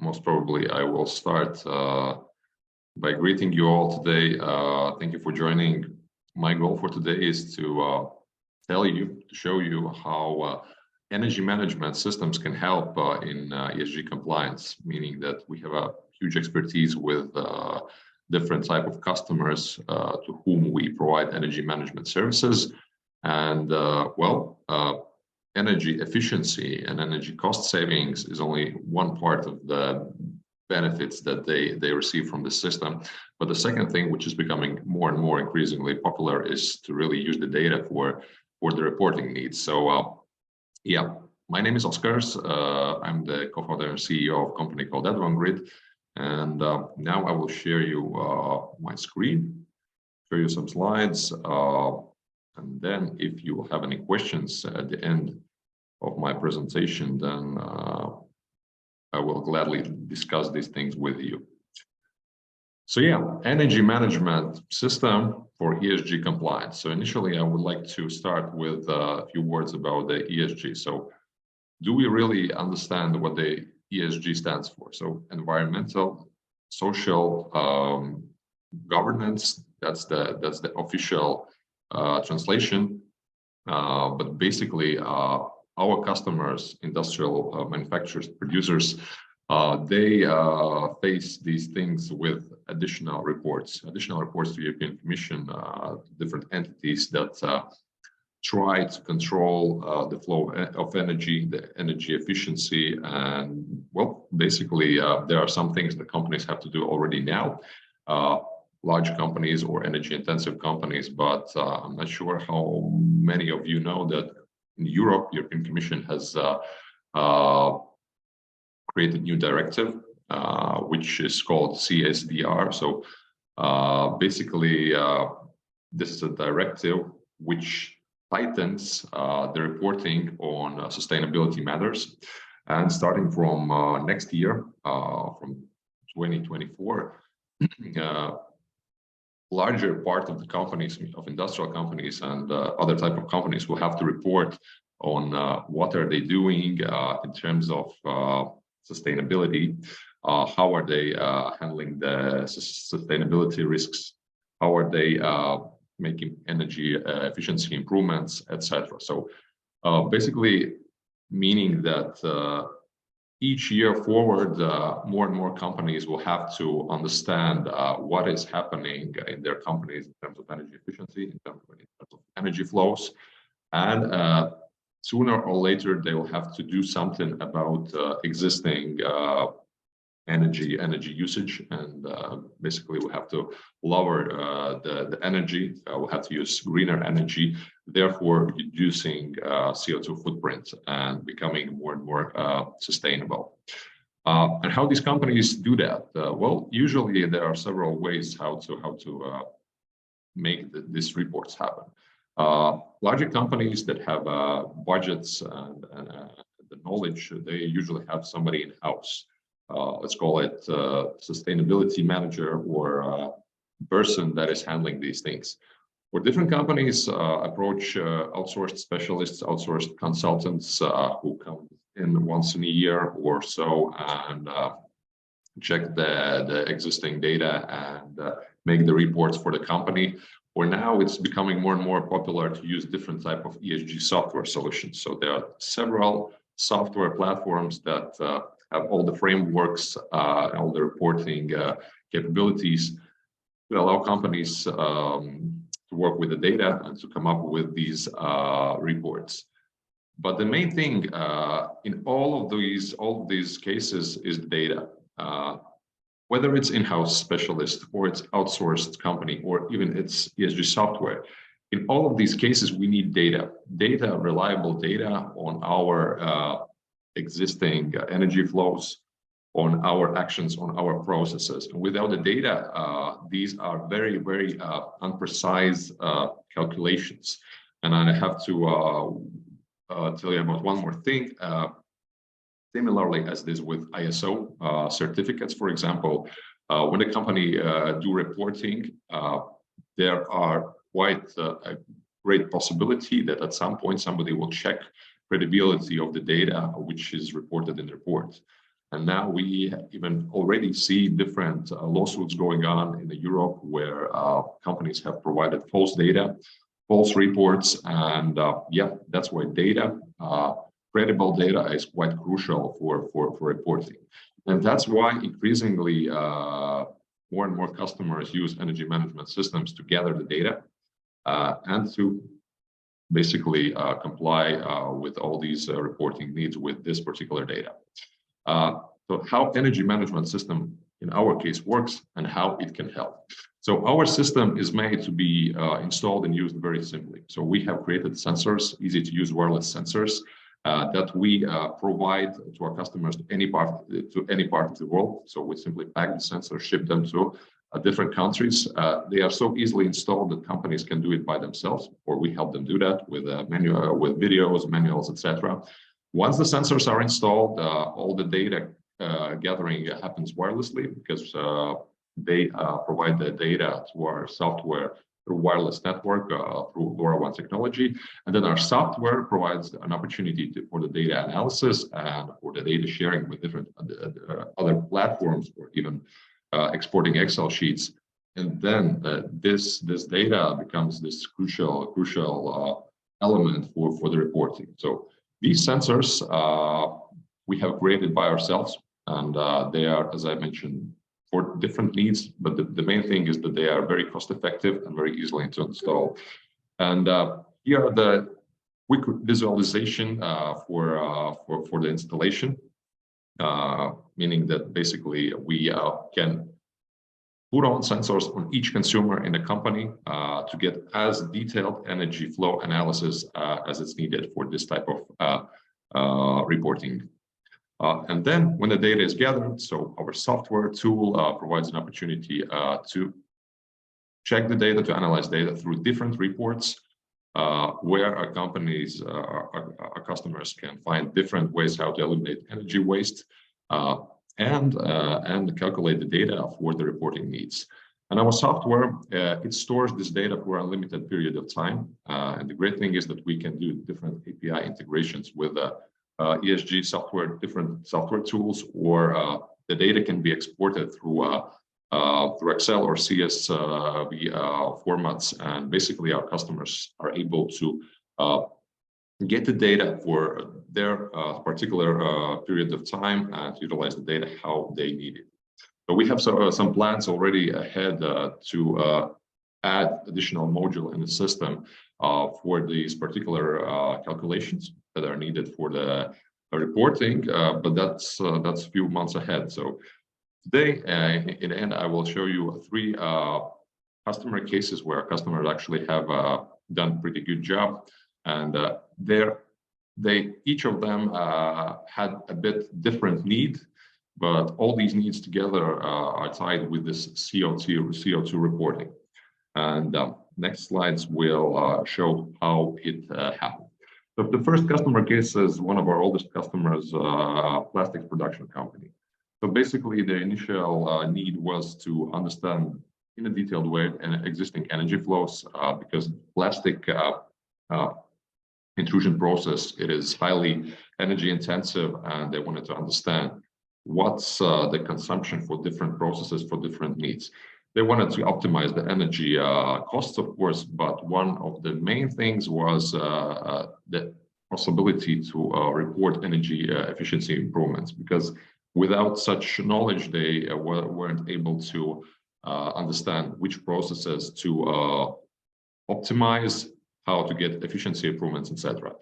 most probably I will start by greeting you all today. Thank you for joining. My goal for today is to show you how energy management systems can help in ESG compliance, meaning that we have a huge expertise with different type of customers to whom we provide energy management services. And energy efficiency and energy cost savings is only one part of the benefits that they receive from the system. But the second thing, which is becoming more and more increasingly popular, is to really use the data for the reporting needs. So my name is Oskars. I'm the co-founder and CEO of a company called Advangrid. And now I will share you my screen, show you some slides. And then if you have any questions at the end of my presentation, then I will gladly discuss these things with you. So energy management system for ESG compliance. So initially, I would like to start with a few words about the ESG. So do we really understand what the ESG stands for? So environmental, social, governance, that's the official translation. But basically, our customers, industrial manufacturers, producers, they face these things with additional reports to the European Commission, different entities that try to control the flow of energy, the energy efficiency. And basically, there are some things that companies have to do already now, large companies or energy intensive companies, but I'm not sure how many of you know that in Europe, European Commission has created a new directive, which is called CSDR. So basically, this is a directive which tightens the reporting on sustainability matters. And starting from next year, from 2024, larger part of the companies, of industrial companies and other type of companies, will have to report on what are they doing in terms of sustainability, how are they handling the sustainability risks, how are they making energy efficiency improvements, etc. So basically meaning that each year forward, more and more companies will have to understand what is happening in their companies in terms of energy efficiency, in terms of energy flows, and sooner or later they will have to do something about existing energy usage, and basically we have to lower the energy. We'll have to use greener energy, therefore reducing CO2 footprint and becoming more and more sustainable. And how these companies do that? Usually there are several ways how to make these reports happen. Larger companies that have budgets and the knowledge, they usually have somebody in-house. Let's call it sustainability manager or a person that is handling these things. For different companies, approach outsourced specialists, outsourced consultants who come in once in a year or so and check the existing data and make the reports for the company. For now, it's becoming more and more popular to use different type of ESG software solutions. So there are several software platforms that have all the frameworks, all the reporting capabilities to allow companies to work with the data and to come up with these reports. But the main thing in all of these cases is the data. Whether it's in-house specialist or it's outsourced company or even it's ESG software, in all of these cases we need data, reliable data on our existing energy flows, on our actions, on our processes. And without the data, these are very, very unprecise calculations. And I have to tell you about one more thing. Similarly as this with ISO certificates, for example, when a company do reporting, there are quite a great possibility that at some point somebody will check credibility of the data which is reported in the report. And now we even already see different lawsuits going on in Europe where companies have provided false data, false reports, and yeah, that's why data, credible data, is quite crucial for reporting. And that's why increasingly more and more customers use energy management systems to gather the data and to basically comply with all these reporting needs with this particular data. So how energy management system in our case works and how it can help. So our system is made to be installed and used very simply. So we have created sensors, easy to use wireless sensors that we provide to our customers to any part of the world. So we simply pack the sensors, ship them to different countries. They are so easily installed that companies can do it by themselves, or we help them do that with with videos, manuals, etc. Once the sensors are installed, all the data gathering happens wirelessly because they provide the data to our software through wireless network through LoRaWAN technology. And then our software provides an opportunity for the data analysis and for the data sharing with different other platforms, or even exporting Excel sheets. And then this data becomes this crucial element for the reporting. So these sensors we have created by ourselves, and they are, as I mentioned, for different needs, but the main thing is that they are very cost effective and very easily to install. And here are the quick visualization for the installation, meaning that basically we can put on sensors on each consumer in the company to get as detailed energy flow analysis as it's needed for this type of reporting. And then when the data is gathered, so our software tool provides an opportunity to check the data, to analyze data through different reports, where our companies, our customers can find different ways how to eliminate energy waste and calculate the data for the reporting needs. And our software, it stores this data for a limited period of time. And the great thing is that we can do different API integrations with ESG software, different software tools, or the data can be exported through Excel or CSV formats. And basically our customers are able to get the data for their particular period of time and utilize the data how they need it. So we have some plans already ahead to add additional module in the system for these particular calculations that are needed for the reporting, but that's a few months ahead. So today, in the end, I will show you 3 customer cases where customers actually have done pretty good job, and each of them had a bit different need, but all these needs together are tied with this CO2 reporting. And next slides will show how it happened. So the first customer case is one of our oldest customers, plastics production company. So basically, the initial need was to understand in a detailed way existing energy flows because plastic intrusion process, it is highly energy intensive, and they wanted to understand what's the consumption for different processes for different needs. They wanted to optimize the energy costs, of course, but one of the main things was the possibility to report energy efficiency improvements, because without such knowledge, they weren't able to understand which processes to optimize, how to get efficiency improvements, etc.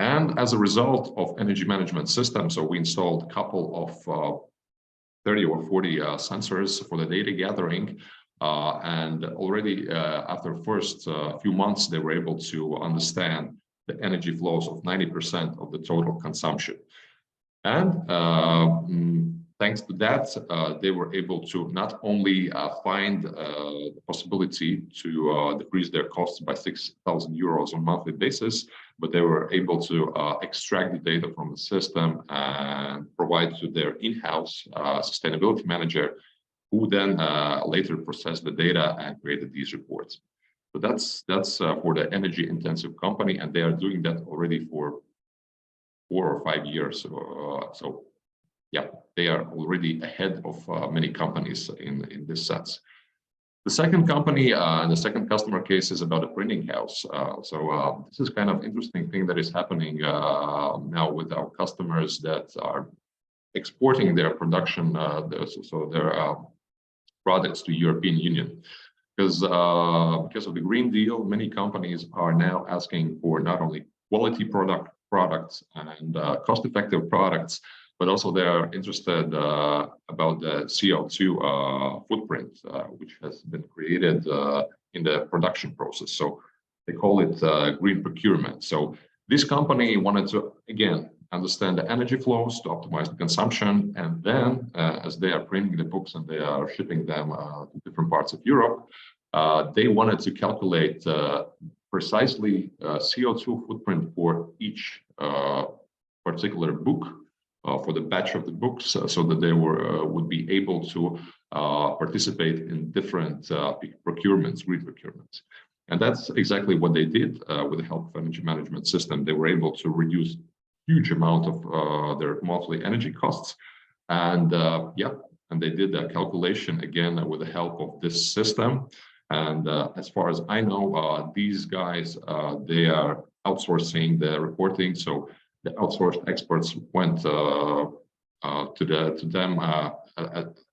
And as a result of energy management systems, so we installed a couple of 30 or 40 sensors for the data gathering. And already after the first few months, they were able to understand the energy flows of 90% of the total consumption. And thanks to that, they were able to not only find the possibility to decrease their costs by 6,000 euros on a monthly basis, but they were able to extract the data from the system and provide to their in-house sustainability manager, who then later processed the data and created these reports. So that's for the energy-intensive company, and they are doing that already for 4 or 5 years. So yeah, they are already ahead of many companies in this sense. The second company and the second customer case is about a printing house. This is kind of interesting thing that is happening now with our customers that are exporting their production, their products to European Union. Because of the Green Deal, many companies are now asking for not only quality products and cost-effective products, but also they are interested about the CO2 footprint, which has been created in the production process. So they call it green procurement. So this company wanted to, again, understand the energy flows to optimize the consumption. And then as they are printing the books and they are shipping them to different parts of Europe, they wanted to calculate precisely CO2 footprint for each particular book, for the batch of the books, so that they would be able to participate in different procurements, green procurements. And that's exactly what they did with the help of energy management system. They were able to reduce huge amount of their monthly energy costs. And and they did that calculation again with the help of this system. And as far as I know, these guys, they are outsourcing the reporting. So the outsourced experts went to them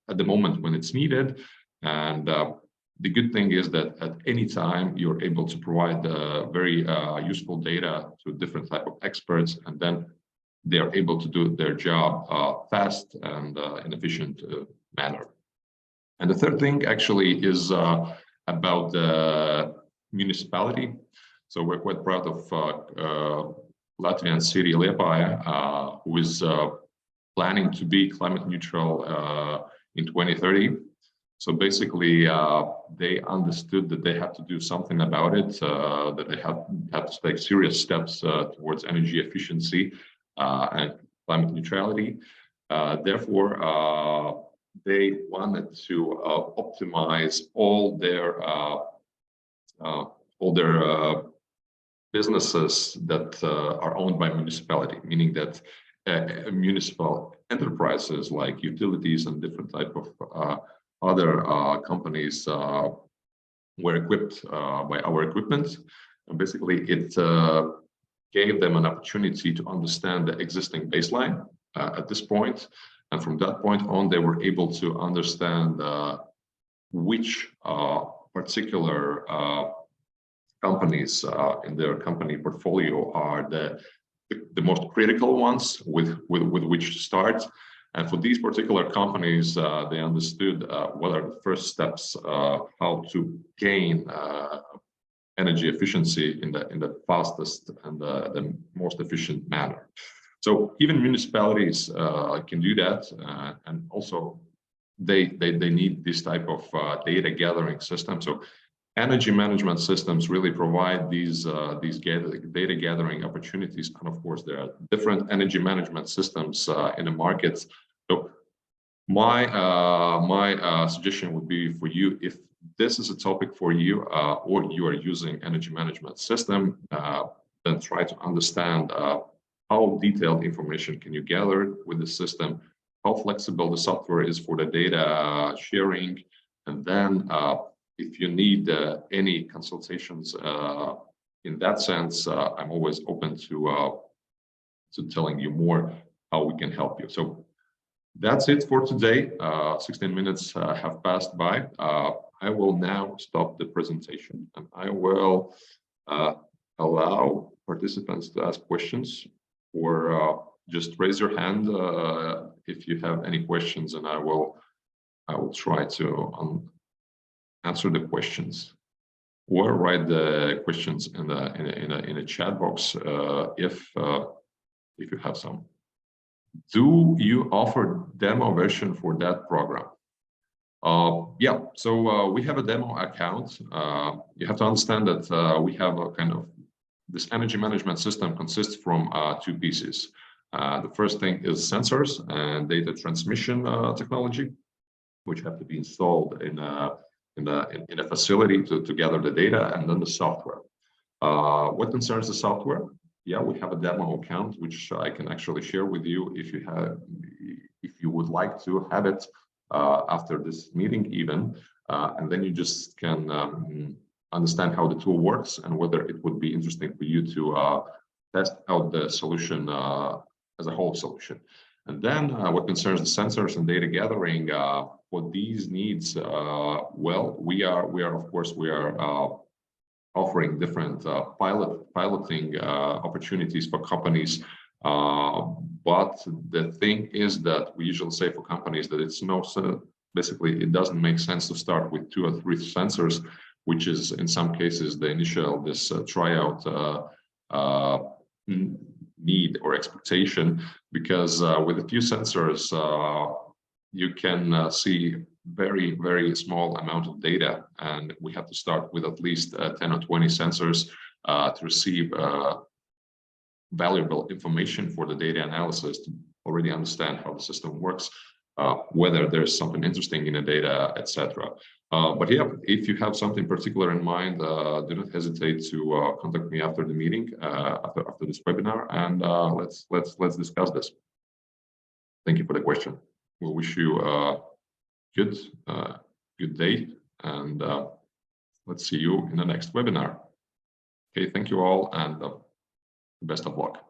at the moment when it's needed. And the good thing is that at any time you're able to provide very useful data to different type of experts, and then they are able to do their job fast and in efficient manner. And the third thing actually is about the municipality. So we're quite proud of Latvian city Liepāja, who is planning to be climate neutral in 2030. So basically, they understood that they have to do something about it, that they have to take serious steps towards energy efficiency and climate neutrality. Therefore, they wanted to optimize all their businesses that are owned by municipality, meaning that municipal enterprises like utilities and different type of other companies were equipped by our equipment. And basically, it gave them an opportunity to understand the existing baseline at this point. And from that point on, they were able to understand which particular companies in their company portfolio are the most critical ones with which to start. And for these particular companies, they understood what are the first steps, how to gain energy efficiency in the fastest and the most efficient manner. So even municipalities can do that, and also they need this type of data gathering system. So energy management systems really provide these data gathering opportunities, and of course there are different energy management systems in the markets. So my suggestion would be for you, if this is a topic for you or you are using energy management system, then try to understand how detailed information can you gather with the system, how flexible the software is for the data sharing, and then if you need any consultations in that sense, I'm always open to telling you more how we can help you. So that's it for today. 16 minutes have passed by. I will now stop the presentation, and I will allow participants to ask questions, or just raise your hand if you have any questions, and I will try to answer the questions, or write the questions in a chat box if you have some. Do you offer demo version for that program? Yeah, so we have a demo account. You have to understand that we have a kind of, this energy management system consists from two pieces. The first thing is sensors and data transmission technology, which have to be installed in a facility to gather the data, and then the software. What concerns the software? Yeah, we have a demo account, which I can actually share with you if you would like to have it after this meeting even, and then you just can understand how the tool works and whether it would be interesting for you to test out the solution as a whole solution. And then what concerns the sensors and data gathering, for these needs, well, we are of course offering different piloting opportunities for companies. But the thing is that we usually say for companies that it's basically it doesn't make sense to start with 2 or 3 sensors, which is in some cases the initial tryout need or expectation, because with a few sensors you can see very small amount of data, and we have to start with at least 10 or 20 sensors to receive valuable information for the data analysis, to already understand how the system works, whether there's something interesting in the data, etc. But yeah, if you have something particular in mind, do not hesitate to contact me after the meeting, after this webinar, and let's discuss this. Thank you for the question. We wish you a good day, and let's see you in the next webinar. Okay, thank you all, and best of luck.